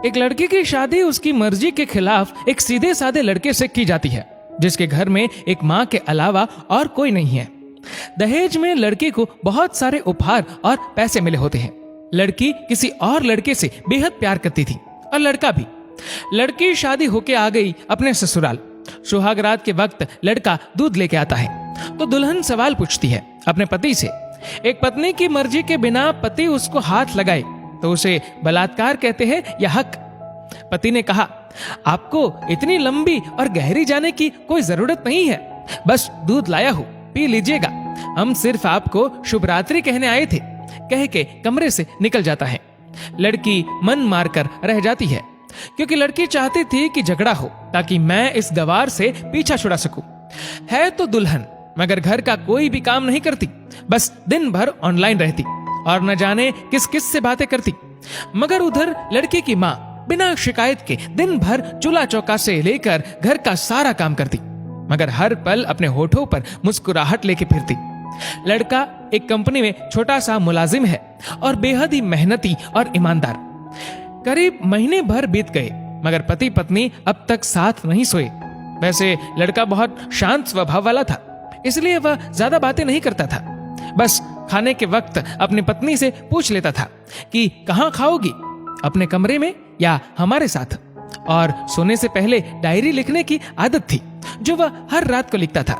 एक लड़की की शादी उसकी मर्जी के खिलाफ एक सीधे साधे लड़के से की जाती है, जिसके घर में एक माँ के अलावा और कोई नहीं है। दहेज में लड़की को बहुत सारे उपहार और पैसे मिले होते हैं। लड़की किसी और लड़के से बेहद प्यार करती थी और लड़का भी। लड़की शादी होके आ गई अपने ससुराल। सुहागरात के वक्त लड़का दूध लेके आता है तो दुल्हन सवाल पूछती है अपने पति से। एक पत्नी की मर्जी के बिना पति उसको हाथ लगाए तो उसे बलात्कार कहते हैं या हक। पति ने कहा, आपको इतनी लंबी और गहरी जाने की कोई जरूरत नहीं है, बस दूध लाया हूं, पी लीजिएगा, हम सिर्फ आपको शुभ रात्रि कहने आए थे, कह के कमरे से निकल जाता है। लड़की मन मारकर रह जाती है क्योंकि लड़की चाहती थी कि झगड़ा हो ताकि मैं इस गवार से पीछा छुड़ा सकूं। है तो दुल्हन मगर घर का कोई भी काम नहीं करती, बस दिन भर ऑनलाइन रहती और न जाने किस किस से बातें करती। मगर उधर लड़के की माँ बिना शिकायत के दिन भर चूल्हा चौका से लेकर घर का सारा काम करती, मगर हर पल अपने होठों पर मुस्कुराहट लेके फिरती। लड़का एक कंपनी में छोटा सा मुलाजिम है और बेहद ही मेहनती और ईमानदार। करीब महीने भर बीत गए मगर पति पत्नी अब तक साथ नहीं सोए। वैसे लड़का बहुत शांत स्वभाव वाला था, इसलिए वह ज्यादा बातें नहीं करता था। बस खाने के वक्त अपनी पत्नी से पूछ लेता था कि कहाँ खाओगी, अपने कमरे में या हमारे साथ। और सोने से पहले डायरी लिखने की आदत थी जो वह हर रात को लिखता था।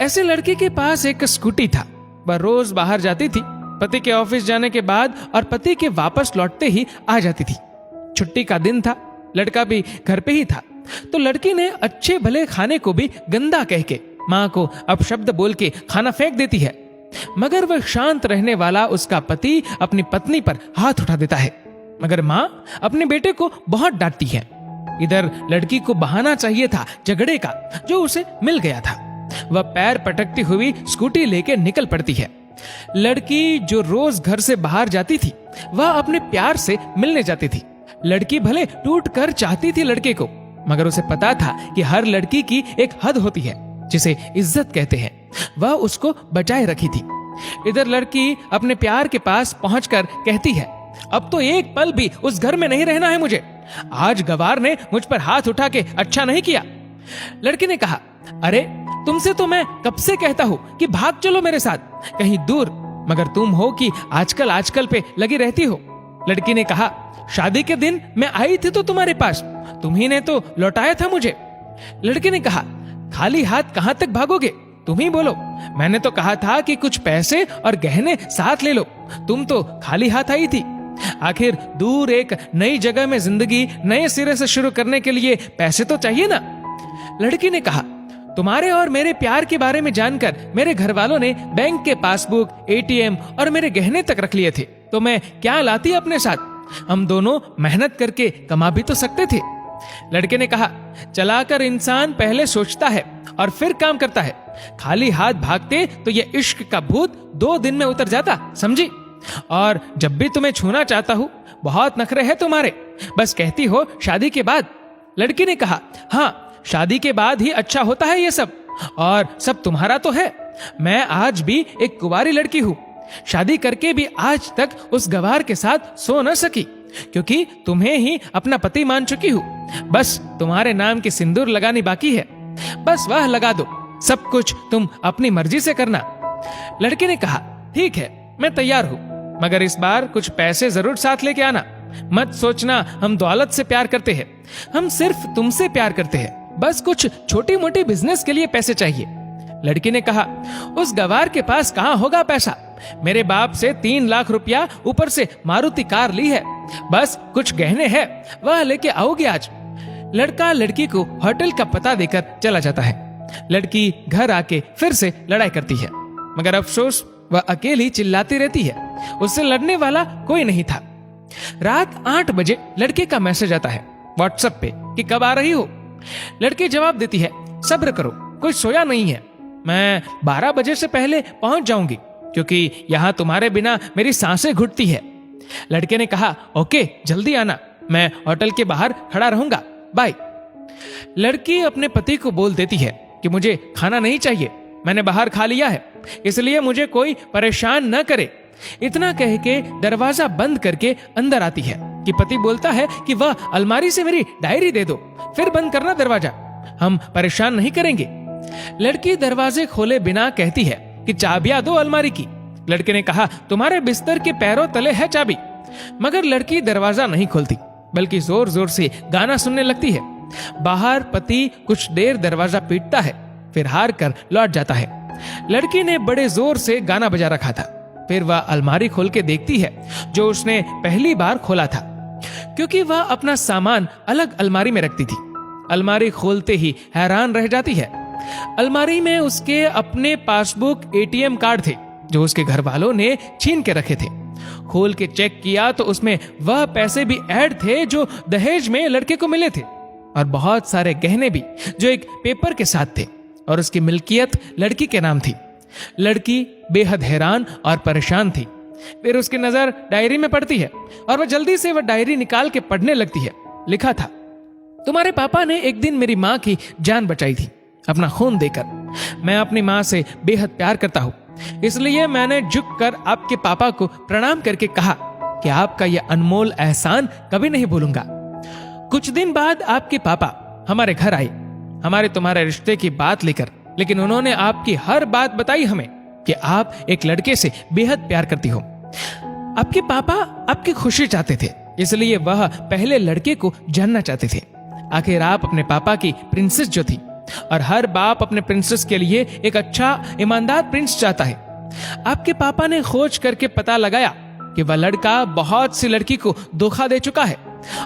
ऐसे लड़के के पास एक स्कूटी था। वह रोज बाहर जाती थी, पति के ऑफिस जाने के बाद और पति के वापस लौटते ही आ जाती थी। छुट्टी का दिन था, लड़का भी घर पे ही था, तो लड़की ने अच्छे भले खाने को भी गंदा कह के माँ को अपशब्द बोल के खाना फेंक देती है। मगर वह शांत रहने वाला उसका पति अपनी पत्नी पर हाथ उठा देता है, मगर माँ अपने बेटे को बहुत डांटती है। इधर लड़की को बहाना चाहिए था झगड़े का जो उसे मिल गया था। वह पैर पटकती हुई स्कूटी लेके निकल पड़ती है। लड़की जो रोज घर से बाहर जाती थी वह अपने प्यार से मिलने जाती थी। लड़की भले टूट कर चाहती थी लड़के को, मगर उसे पता था कि हर लड़की की एक हद होती है जिसे इज्जत कहते हैं, वह उसको बचाए रखी थी। इधर लड़की अपने प्यार के पास पहुंचकर कहती है, अब तो एक पल भी उस घर में नहीं रहना है मुझे। आज गवार ने मुझ पर हाथ उठा के अच्छा नहीं किया। लड़की ने कहा, अरे तुमसे तो मैं कब से कहता हूँ कि भाग चलो मेरे साथ कहीं दूर, मगर तुम हो कि आजकल पे लगी रहती हो। लड़की ने कहा, शादी के दिन मैं आई थी तो तुम्हारे पास, तुम्ही ने तो लौटाया था मुझे। लड़के ने कहा, खाली हाथ कहां तक भागोगे, तुम ही बोलो। मैंने तो कहा था कि कुछ पैसे और गहने साथ ले लो, तुम तो खाली हाथ आई थी। आखिर दूर एक नई जगह में जिंदगी नए सिरे से शुरू करने के लिए पैसे तो चाहिए ना। लड़की ने कहा, तुम्हारे और मेरे प्यार के बारे में जानकर मेरे घर वालों ने बैंक के पासबुक, एटीएम और मेरे गहने तक रख लिए थे, तो मैं क्या लाती अपने साथ। हम दोनों मेहनत करके कमा भी तो सकते थे। लड़के ने कहा, चलाकर इंसान पहले सोचता है और फिर काम करता है। खाली हाथ भागते तो ये इश्क का भूत 2 दिन में उतर जाता, समझी। और जब भी तुम्हें छूना चाहता हूँ, बहुत नखरे हैं तुम्हारे, बस कहती हो शादी के बाद। लड़की ने कहा, हाँ शादी के बाद ही अच्छा होता है ये सब, और सब तुम्हारा तो है। मैं आज भी एक कुंवारी लड़की हूँ, शादी करके भी आज तक उस गवार के साथ सो न सकी, क्योंकि तुम्हें ही अपना पति मान चुकी हूँ। बस तुम्हारे नाम की सिंदूर लगानी बाकी है, बस वह लगा दो, सब कुछ तुम अपनी मर्जी से करना। लड़की ने कहा, ठीक है मैं तैयार हूँ, मगर इस बार कुछ पैसे जरूर साथ लेके आना। मत सोचना हम दौलत से प्यार करते हैं, हम सिर्फ तुमसे प्यार करते हैं, बस कुछ छोटी मोटी बिजनेस के लिए पैसे चाहिए। लड़की ने कहा, उस गवार के पास कहाँ होगा पैसा, मेरे बाप से 3 लाख रुपया ऊपर से मारुति कार ली है, बस कुछ गहने हैं वह लेके आओगे आज। लड़का लड़की को होटल का पता देकर चला जाता है। लड़की घर आके फिर से लड़ाई करती है, मगर अफसोस वह अकेली चिल्लाती रहती है, उससे लड़ने वाला कोई नहीं था। रात 8 बजे लड़के का मैसेज आता है व्हाट्सएप पे कि कब आ रही हो। लड़की जवाब देती है, सब्र करो, कोई सोया नहीं है, मैं 12 बजे से पहले पहुंच जाऊंगी, क्योंकि यहाँ तुम्हारे बिना मेरी सांसें घुटती है। लड़के ने कहा, ओके जल्दी आना, मैं होटल के बाहर खड़ा रहूंगा, बाय। लड़की अपने पति को बोल देती है कि मुझे खाना नहीं चाहिए, मैंने बाहर खा लिया है, इसलिए मुझे कोई परेशान न करे। इतना कह के दरवाजा बंद करके अंदर आती है। कि पति बोलता है कि वह अलमारी से मेरी डायरी दे दो, फिर बंद करना दरवाजा, हम परेशान नहीं करेंगे। लड़की दरवाजे खोले बिना कहती है कि चाबियां दो अलमारी की। लड़के ने कहा, तुम्हारे बिस्तर के पैरों तले है चाबी। मगर लड़की दरवाजा नहीं खोलती, बल्कि जोर जोर से गाना सुनने लगती है। बाहर पति कुछ देर दरवाजा पीटता है, फिर हार कर लौट जाता है। लड़की ने बड़े जोर से गाना बजा रखा था। फिर वह अलमारी खोल के देखती है जो उसने पहली बार खोला था, क्योंकि वह अपना सामान अलग अलमारी में रखती थी। अलमारी खोलते ही हैरान रह जाती है। अलमारी में उसके अपने पासबुक, एटीएम कार्ड थे जो उसके घर वालों ने छीन के रखे थे। खोल के चेक किया तो उसमें वह पैसे भी ऐड थे जो दहेज में लड़के को मिले थे, और बहुत सारे गहने भी जो एक पेपर के साथ थे, और उसकी मिल्कियत लड़की के नाम थी। लड़की बेहद हैरान और परेशान थी। फिर उसकी नजर डायरी में पड़ती है और वह जल्दी से वह डायरी निकाल के पढ़ने लगती है। लिखा था, तुम्हारे पापा ने एक दिन मेरी माँ की जान बचाई थी अपना खून देकर। मैं अपनी माँ से बेहद प्यार करता हूँ, इसलिए मैंने झुककर आपके पापा को प्रणाम करके कहा कि आपका यह अनमोल एहसान कभी नहीं भूलूंगा। कुछ दिन बाद आपके पापा हमारे घर आए, हमारे तुम्हारे रिश्ते की बात लेकर, लेकिन उन्होंने आपकी हर बात बताई हमें कि आप एक लड़के से बेहद प्यार करती हो। आपके पापा आपकी खुशी चाहते थे, इसलिए वह पहले लड़के को जानना चाहते थे। आखिर आप अपने पापा की प्रिंसेस जो थी, और हर बाप अपने प्रिंसेस के लिए एक अच्छा ईमानदार प्रिंस चाहता है। आपके पापा ने खोज करके पता लगाया कि वह लड़का बहुत सी लड़की को धोखा दे चुका है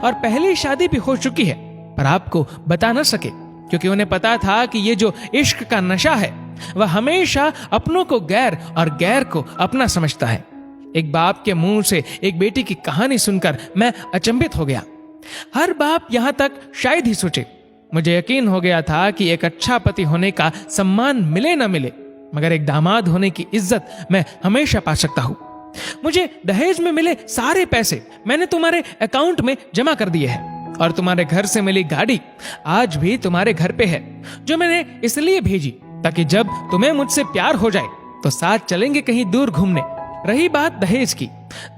और पहली शादी भी हो चुकी है, पर आपको बता न सके, क्योंकि उन्हें पता था कि ये जो इश्क का नशा है वह हमेशा अपनों को गैर और गैर को अपना समझता है। एक बाप के मुंह से एक बेटी की कहानी सुनकर मैं अचंभित हो गया। हर बाप यहां तक शायद ही सोचे। मुझे यकीन हो गया था कि एक अच्छा पति होने का सम्मान मिले न मिले, मगर एक दामाद होने की इज्जत मैं हमेशा पा सकता हूं। मुझे दहेज में मिले सारे पैसे मैंने तुम्हारे अकाउंट में जमा कर दिए हैं, और तुम्हारे घर से मिली गाड़ी आज भी तुम्हारे घर पे है, जो मैंने इसलिए भेजी ताकि जब तुम्हें मुझसे प्यार हो जाए तो साथ चलेंगे कहीं दूर घूमने। रही बात दहेज की,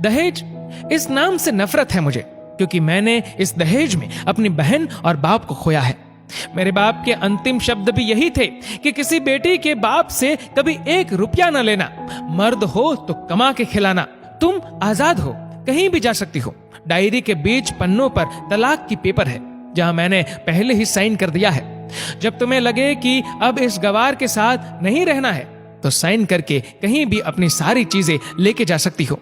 दहेज इस नाम से नफरत है मुझे, क्योंकि मैंने इस दहेज में अपनी बहन और बाप को खोया है। मेरे बाप के अंतिम शब्द भी यही थे कि किसी बेटी के बाप से कभी 1 रुपया न लेना, मर्द हो तो कमा के खिलाना, तुम आजाद हो, कहीं भी जा सकती हो। डायरी के बीच पन्नों पर तलाक की पेपर है, जहां मैंने पहले ही साइन कर दिया है। जब तुम्हें लगे कि अब इस गवार के साथ नहीं रहना है तो साइन करके कहीं भी अपनी सारी चीजें लेके जा सकती हो।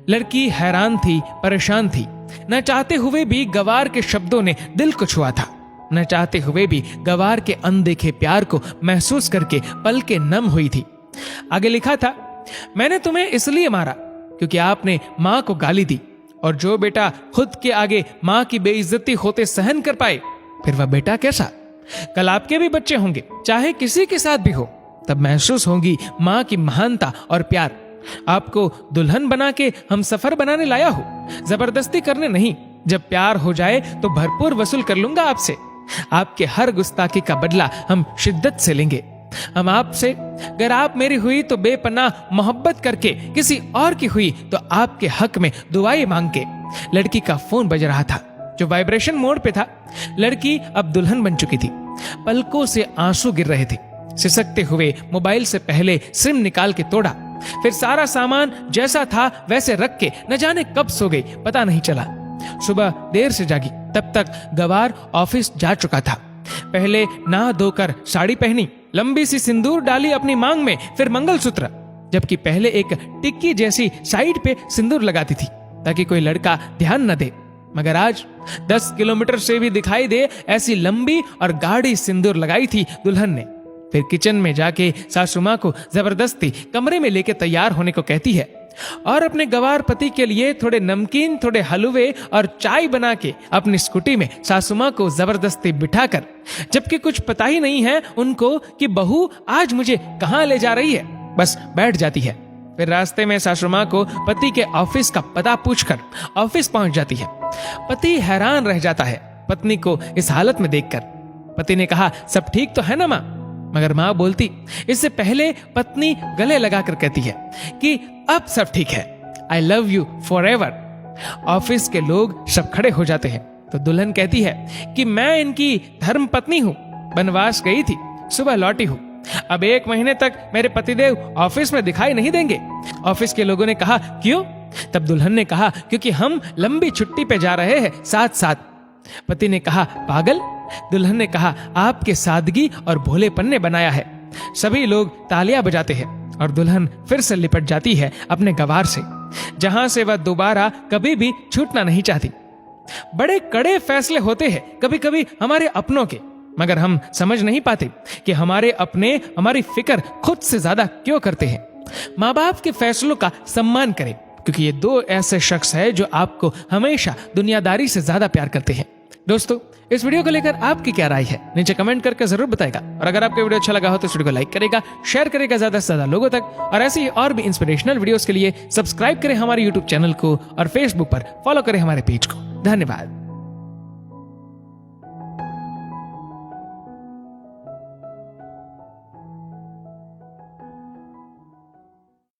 लड़की हैरान थी, परेशान थी। न चाहते हुए भी गवार के शब्दों ने दिल को छुआ था। न चाहते हुए भी गवार के अनदेखे प्यार को महसूस करके पलकें नम हुई थी। आगे लिखा था, मैंने तुम्हें इसलिए मारा क्योंकि आपने माँ को गाली दी, और जो बेटा खुद के आगे माँ की बेइज्जती होते सहन कर पाए, फिर वह बेटा कैसा। कल आपके भी बच्चे होंगे, चाहे किसी के साथ भी हो, तब महसूस होगी माँ की महानता और प्यार। आपको दुल्हन बना के हम सफर बनाने लाया हो, जबरदस्ती करने नहीं। जब प्यार हो जाए तो भरपूर वसूल कर लूंगा आपसे। आपके हर गुस्ताखी का बदला हम शिद्दत से लेंगे। हम आपसे, अगर आप मेरी हुई तो बेपनाह मोहब्बत करके, किसी और की हुई तो आपके हक में दुआएं मांग के। लड़की का फोन बज रहा था जो वाइब्रेशन मोड पे था। लड़की अब दुल्हन बन चुकी थी। पलकों से आंसू गिर रहे थे। सिसकते हुए मोबाइल से पहले सिम निकाल के तोड़ा, फिर सारा सामान जैसा था वैसे रख के न जाने कब सो गई, पता नहीं चला। सुबह देर से जागी, तब तक गवार ऑफिस जा चुका था। पहले नहा धोकर साड़ी पहनी, लंबी सी सिंदूर डाली अपनी मांग में, फिर मंगलसूत्र, जबकि पहले एक टिक्की जैसी साइड पे सिंदूर लगाती थी ताकि कोई लड़का ध्यान न दे। मगर आज 10 किलोमीटर से भी दिखाई दे ऐसी लंबी और गाढ़ी सिंदूर लगाई थी दुल्हन ने। फिर किचन में जाके सासू माँ को जबरदस्ती कमरे में लेके तैयार होने को कहती है, और अपने गवार पति के लिए थोड़े नमकीन, थोड़े हलवे और चाय बना के अपनी स्कूटी में सासू माँ को जबरदस्ती बिठाकर, जबकि कुछ पता ही नहीं है उनको कि बहू आज मुझे कहाँ ले जा रही है, बस बैठ जाती है। फिर रास्ते में सासू माँ को पति के ऑफिस का पता पूछकर ऑफिस पहुंच जाती है। पति हैरान रह जाता है पत्नी को इस हालत में देखकर। पति ने कहा, सब ठीक तो है ना माँ? मगर माँ बोलती, इससे पहले पत्नी गले लगाकर कहती है कि अब सब ठीक है, I love you for ever. Office के लोग सब खड़े हो जाते हैं तो दुल्हन कहती है कि मैं इनकी धर्म पत्नी हूँ, वनवास गई थी, सुबह लौटी हूँ। अब 1 महीने तक मेरे पतिदेव ऑफिस में दिखाई नहीं देंगे। ऑफिस के लोगों ने कहा क्यों? तब दुल्हन ने कहा क्योंकि हम लंबी छुट्टी पे जा रहे हैं साथ साथ। पति ने कहा पागल? दुल्हन ने कहा आपके सादगी और भोलेपन ने बनाया है। सभी लोग तालियां बजाते हैं और दुल्हन फिर से लिपट जाती है अपने गवार से, जहां से वह दोबारा कभी भी छूटना नहीं चाहती। बड़े कड़े फैसले होते हैं कभी कभी हमारे अपनों के, मगर हम समझ नहीं पाते कि हमारे अपने हमारी फिक्र खुद से ज्यादा क्यों करते हैं। माँ बाप के फैसलों का सम्मान करें, क्योंकि ये 2 ऐसे शख्स हैं जो आपको हमेशा दुनियादारी से ज्यादा प्यार करते हैं। दोस्तों, इस वीडियो को लेकर आपकी क्या राय है नीचे कमेंट करके जरूर बताएगा। और अगर आपको वीडियो अच्छा लगा हो तो इस वीडियो को लाइक करेगा, शेयर करेगा ज्यादा से ज्यादा लोगों तक। और ऐसी और भी इंस्पिरेशनल वीडियोस के लिए सब्सक्राइब करें हमारे यूट्यूब चैनल को और फेसबुक पर फॉलो करें हमारे पेज को। धन्यवाद।